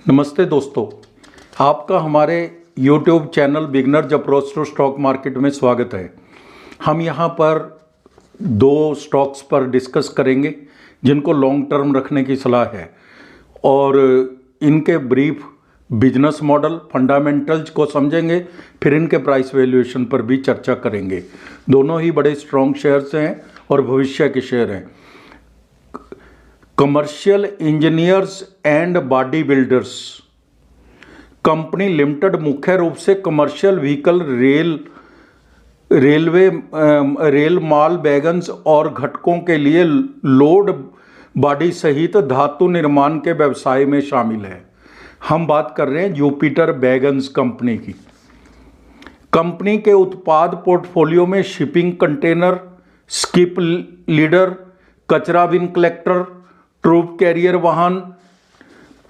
नमस्ते दोस्तों, आपका हमारे YouTube channel beginners approach to stock market में स्वागत है। हम यहाँ पर दो स्टॉक्स पर डिस्कस करेंगे जिनको लॉन्ग टर्म रखने की सलाह है और इनके ब्रीफ बिजनेस मॉडल फंडामेंटल्स को समझेंगे, फिर इनके प्राइस वैल्यूएशन पर भी चर्चा करेंगे। दोनों ही बड़े स्ट्रॉन्ग शेयर्स हैं और भविष्य के शेयर हैं। Commercial engineers and body builders company limited मुख्य रूप से कमर्शियल व्हीकल, रेल माल वैगन्स और घटकों के लिए लोड बॉडी सहित धातु निर्माण के व्यवसाय में शामिल है। हम बात कर रहे हैं जुपिटर वैगन्स कंपनी की। कंपनी के उत्पाद पोर्टफोलियो में शिपिंग कंटेनर, स्किप लीडर, कचरा बिन कलेक्टर, ट्रूप कैरियर वाहन,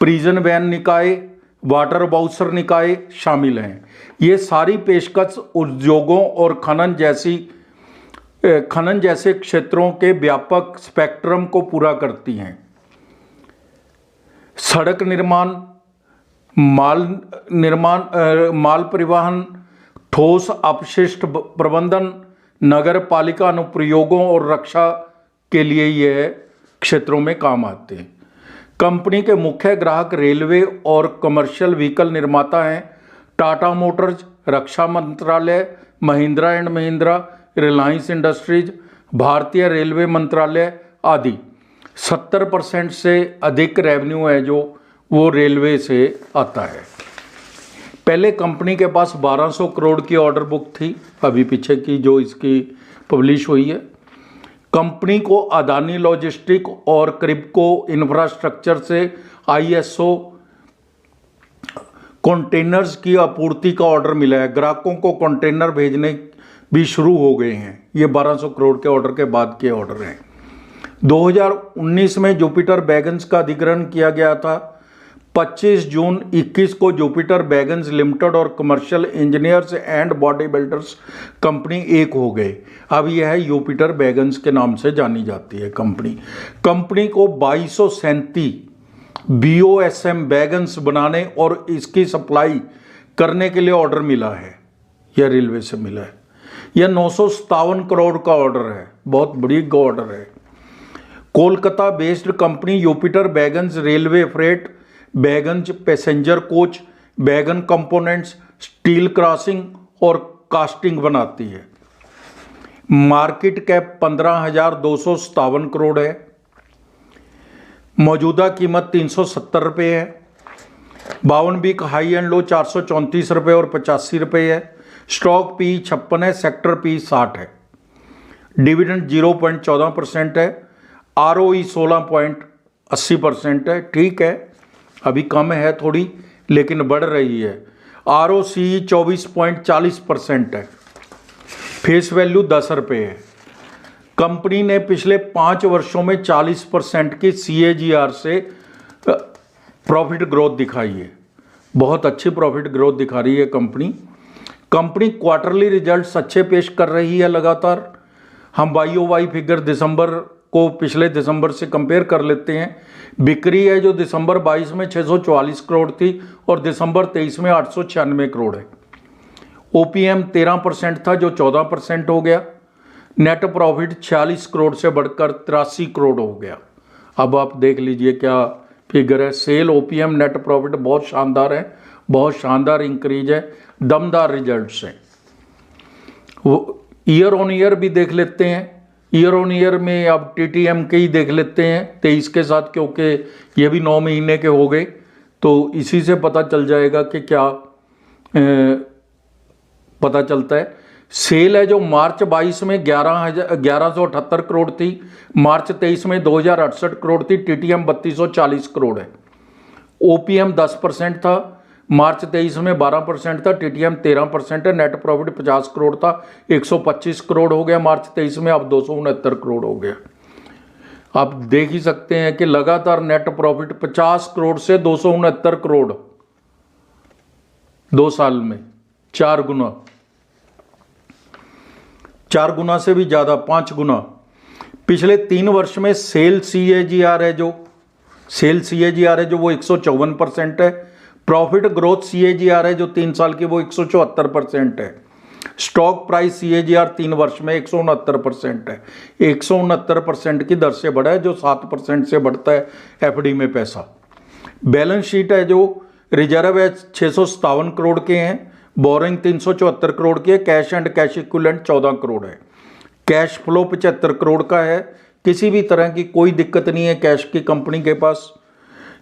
प्रिजन वैन निकाय, वाटर बाउसर निकाय शामिल हैं। ये सारी पेशकश उद्योगों और खनन जैसे क्षेत्रों के व्यापक स्पेक्ट्रम को पूरा करती हैं। सड़क निर्माण, माल परिवहन, ठोस अपशिष्ट प्रबंधन, नगर पालिका अनुप्रयोगों और रक्षा के लिए यह क्षेत्रों में काम आते हैं। कंपनी के मुख्य ग्राहक रेलवे और कमर्शियल व्हीकल निर्माता हैं टाटा मोटर्स, रक्षा मंत्रालय, महिंद्रा एंड महिंद्रा, रिलायंस इंडस्ट्रीज, भारतीय रेलवे मंत्रालय आदि। 70% से अधिक रेवेन्यू है जो वो रेलवे से आता है। पहले कंपनी के पास 1200 करोड़ की ऑर्डर बुक थी, अभी पीछे की जो इसकी पब्लिश हुई है। कंपनी को अदानी लॉजिस्टिक और क्रिप्को इंफ्रास्ट्रक्चर से ISO कंटेनर्स की आपूर्ति का ऑर्डर मिला है। ग्राहकों को कंटेनर भेजने भी शुरू हो गए हैं। ये 1200 करोड़ के ऑर्डर के बाद के ऑर्डर हैं। 2019 में जुपिटर वैगन्स का अधिग्रहण किया गया था। 25 जून 21 को जुपिटर वैगन्स लिमिटेड और commercial engineers and body builders company एक हो गए। अब यह जुपिटर वैगन्स के नाम से जानी जाती है कंपनी को 2237 BOSM वैगन्स बनाने और इसकी सप्लाई करने के लिए ऑर्डर मिला है। यह रेलवे से मिला है। यह 957 करोड़ का ऑर्डर है, बहुत बड़ी ऑर्डर है। Kolkata based company Jupiter wagons railway freight, wagons passenger coach, wagon components, steel crossing और कास्टिंग बनाती है। मार्केट कैप 15,257 करोड़ है। मौजूदा कीमत 370 रुपये है। 52 वीक हाई एंड लो 434 रुपये और 85 रुपये है। स्टॉक पी 56 है, सेक्टर पी 60 है। डिविडेंड 0.14% है। ROE 16.80% है। ठीक है, अभी कम है थोड़ी लेकिन बढ़ रही है। ROCE 24.40% है। फेस वैल्यू 10 रुपये है। कंपनी ने पिछले 5 वर्षों में 40% की CAGR से प्रॉफिट ग्रोथ दिखाई है। बहुत अच्छी प्रॉफिट ग्रोथ दिखा रही है कंपनी क्वार्टरली रिजल्ट्स अच्छे पेश कर रही है लगातार। हम YOY फिगर दिसंबर को पिछले दिसंबर से कंपेयर कर लेते हैं। बिक्री है जो दिसंबर 22 में 644 करोड़ थी और दिसंबर 23 में 896 करोड़ है। OPM 13% था जो 14% हो गया। नेट प्रॉफिट 46 करोड़ से बढ़कर 83 करोड़ हो गया। अब आप देख लीजिए क्या फिगर है। सेल, OPM, नेट प्रॉफिट बहुत शानदार है, बहुत शानदार इंक्रीज है, दमदार रिजल्ट्स हैं। वो ईयर ऑन ईयर भी देख लेते हैं। ईयर ऑन ईयर में अब TTM के ही देख लेते हैं 23 के साथ, क्योंकि ये भी 9 महीने के हो गए, तो इसी से पता चल जाएगा कि क्या पता चलता है। सेल है जो मार्च 22 में 1178 करोड़ थी, मार्च 23 में 2068 करोड़ थी। TTM 3240 करोड़ है। OPM 10% था, मार्च 23 में 12% था। TTM 13% है। नेट प्रॉफिट 50 करोड़ था, 125 करोड़ हो गया मार्च 23 में, अब 269 करोड़ हो गया। आप देख ही सकते हैं कि लगातार नेट प्रॉफिट 50 करोड़ से 269 करोड़ 2 साल में 4 गुना से भी ज़्यादा, 5 गुना। पिछले 3 वर्ष में सेल CAGR है जो सेल CAGR है जो वो 154% है। प्रॉफिट ग्रोथ CAGR है जो 3 साल की वो 174% है। स्टॉक प्राइस CAGR 3 वर्ष में 169% है। 169% की दर से बढ़ा है, जो 7% से बढ़ता है FD में पैसा। बैलेंस शीट है जो रिजर्व है 657 करोड़ के हैं, बोरिंग 374 करोड़ की है, cash and cash equivalent 14 crore है, कैश फ्लो 75 करोड़ का है। किसी भी तरह की कोई दिक्कत नहीं है कैश की कंपनी के पास।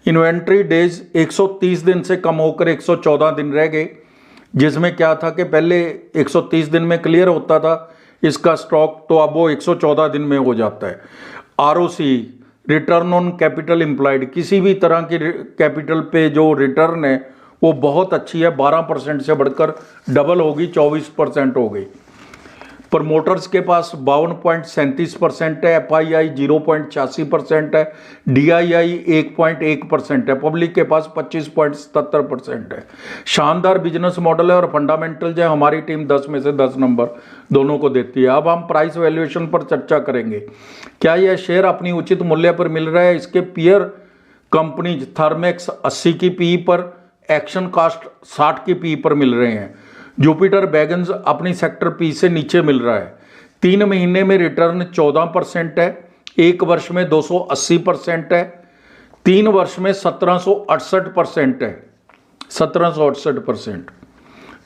इन्वेंट्री डेज 130 दिन से कम होकर 114 दिन रह गए, जिसमें क्या था कि पहले 130 दिन में क्लियर होता था इसका स्टॉक, तो अब वो 114 दिन में हो जाता है। ROC return on capital employed, किसी भी तरह की कैपिटल पे जो रिटर्न है वो बहुत अच्छी है, 12% से बढ़कर डबल होगी, 24% हो गई। प्रमोटर्स के पास 52.37% है, FII 0.86% है, DII 1.1% है, पब्लिक के पास 25.77% है। शानदार बिजनेस मॉडल है और फंडामेंटल जो है हमारी टीम 10 में से 10 नंबर दोनों को देती है। अब हम प्राइस वैल्यूएशन पर चर्चा करेंगे। क्या यह शेयर अपनी उचित मूल्य पर मिल रहा है? इसके पीयर कंपनीज थर्मेक्स 80 की PE पर, एक्शन कास्ट 60 की PE पर मिल रहे हैं। जुपिटर बैगन्स अपनी सेक्टर P से नीचे मिल रहा है। 3 महीने में रिटर्न 14% है, 1 वर्ष में 280% है, 3 वर्ष में 1768% है, 1768%।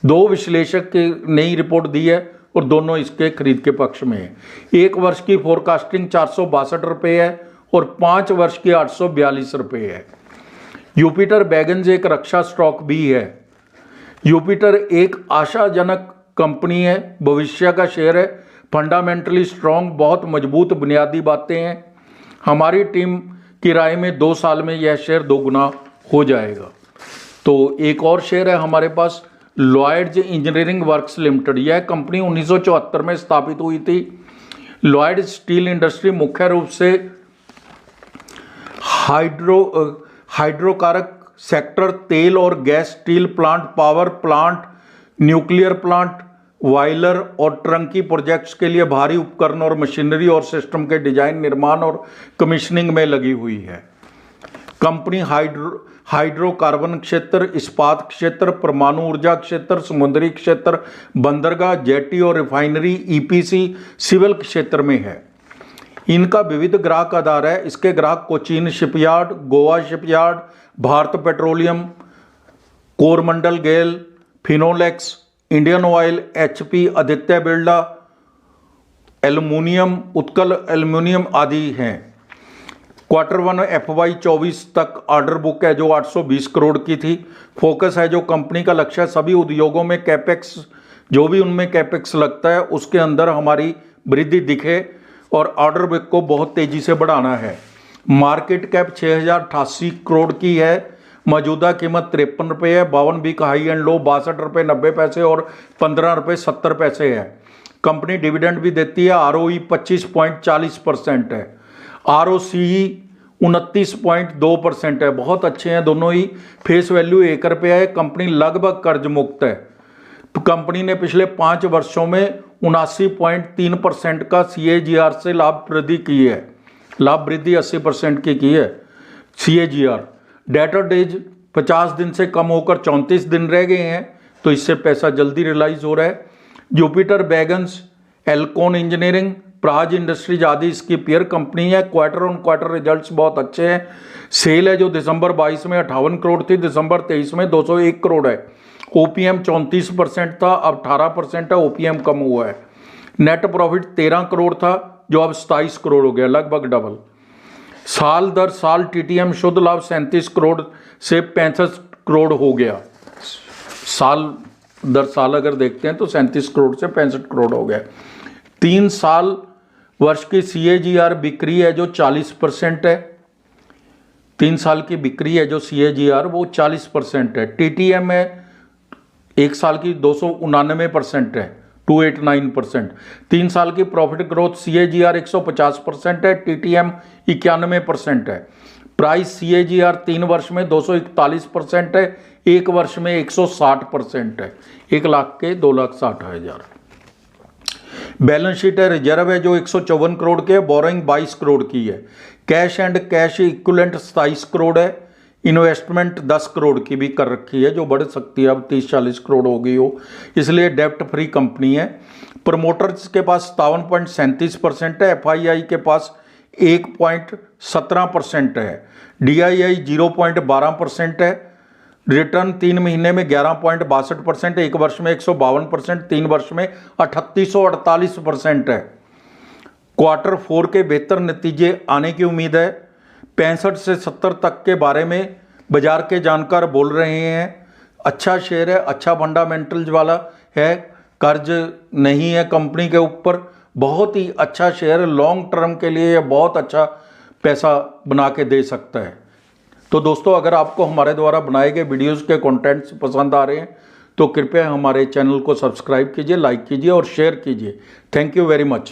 2 विश्लेषक की नई रिपोर्ट दी है और दोनों इसके खरीद के पक्ष में है। 1 वर्ष की फोरकास्टिंग 462 रुपये है और 5 वर्ष की 842 रुपये है। जुपिटर बैगन्स एक रक्षा स्टॉक भी है। जुपिटर एक आशाजनक कंपनी है, भविष्य का शेयर है, फंडामेंटली स्ट्रॉन्ग, बहुत मजबूत बुनियादी बातें हैं। हमारी टीम की राय में 2 साल में यह शेयर 2 गुना हो जाएगा। तो एक और शेयर है हमारे पास, लॉयड्स इंजीनियरिंग वर्क्स लिमिटेड। यह कंपनी 1974 में स्थापित हुई थी। लॉयड स्टील इंडस्ट्री मुख्य रूप से हाइड्रोकारक सेक्टर, तेल और gas, steel plant, power plant, nuclear plant, boiler और ट्रंकी प्रोजेक्ट्स के लिए भारी उपकरण और मशीनरी और सिस्टम के डिजाइन, निर्माण और कमीशनिंग में लगी हुई है। कंपनी हाइड्रोकार्बन क्षेत्र, इस्पात क्षेत्र, परमाणु ऊर्जा क्षेत्र, समुद्री क्षेत्र, बंदरगाह, जेटी और रिफाइनरी, EPC, सिविल क्षेत्र में है। इनका विविध ग्राहक आधार है। इसके ग्राहक Cochin shipyard, Goa shipyard, Bharat petroleum, Coromandel GAIL, Finolex, Indian oil, HP, Aditya Birla aluminium, Utkal aluminium आदि हैं। Q1 FY 24 तक ऑर्डर बुक है जो 820 करोड़ की थी। फोकस है जो कंपनी का लक्ष्य है सभी उद्योगों में कैपेक्स, जो भी उनमें कैपेक्स लगता है उसके अंदर हमारी वृद्धि दिखे और ऑर्डर बुक को बहुत तेजी से बढ़ाना है। मार्केट कैप 6088 करोड़ की है। मौजूदा कीमत 53 रुपये है। 52 वीक हाई एंड लो 62 रुपये 90 पैसे और 15 रुपये 70 पैसे है। कंपनी डिविडेंड भी देती है। ROE 25.40% है। ROCE 29.2% है। बहुत अच्छे हैं दोनों ही। फेस वैल्यू 1 रुपया है। कंपनी लगभग कर्ज मुक्त है। कंपनी ने पिछले 5 वर्षों में 79.3% का CAGR से लाभ वृद्धि की है। लाभ वृद्धि 80% की है CAGR। डेटर डेज 50 दिन से कम होकर 34 दिन रह गए हैं, तो इससे पैसा जल्दी रियलाइज हो रहा है। Jupiter wagons, Elecon engineering, Praj industries आदि इसकी पीयर कंपनी है। क्वार्टर ऑन क्वार्टर रिजल्ट्स बहुत अच्छे हैं। सेल है जो दिसंबर 22 में 58 करोड़ थी, दिसंबर 23 में 201 करोड़ है। OPM 34% था, अब 18% है। OPM कम हुआ है। नेट प्रॉफिट 13 करोड़ था जो अब 27 करोड़ हो गया, लगभग डबल। साल दर साल TTM शुद्ध लाभ 37 करोड़ से 65 करोड़ हो गया। साल दर साल अगर देखते हैं तो 37 करोड़ से 65 करोड़ हो गया। 3 साल वर्ष की CAGR बिक्री है जो 40% है। 3 साल की बिक्री है जो CAGR वो 40% है। TTM है 1 साल की 299% है, 289%। 3 साल की प्रॉफिट ग्रोथ CAGR 150% है। TTM 91% है। प्राइस CAGR 3 वर्ष में 241% है, 1 वर्ष में 160% है। 1 लाख के 2,60,000। बैलेंस शीट है, रिजर्व है जो 154 करोड़ के, बोरिंग 22 करोड़ की है। Cash and cash equivalent 27 crore है। इन्वेस्टमेंट 10 करोड़ की भी कर रखी है, जो बढ़ सकती है, अब 30-40 करोड़ हो गई हो, इसलिए डेप्ट फ्री कंपनी है। प्रमोटर्स के पास 57.37% है। FII के पास 1.17% है। DII 0.12% है। रिटर्न 3 महीने में 11.62%, एक वर्ष में 152%, 3 वर्ष में 3848% है। क्वार्टर 4 के बेहतर नतीजे आने की उम्मीद है। 65 से 70 तक के बारे में बाजार के जानकार बोल रहे हैं। अच्छा शेयर है, अच्छा फंडामेंटल्स वाला है, कर्ज नहीं है कंपनी के ऊपर, बहुत ही अच्छा शेयर है। लॉन्ग टर्म के लिए बहुत अच्छा पैसा बना के दे सकता है। तो दोस्तों, अगर आपको हमारे द्वारा बनाए गए वीडियोस के कंटेंट्स पसंद आ रहे हैं तो कृपया हमारे चैनल को सब्सक्राइब कीजिए, लाइक कीजिए और शेयर कीजिए। Thank you very much.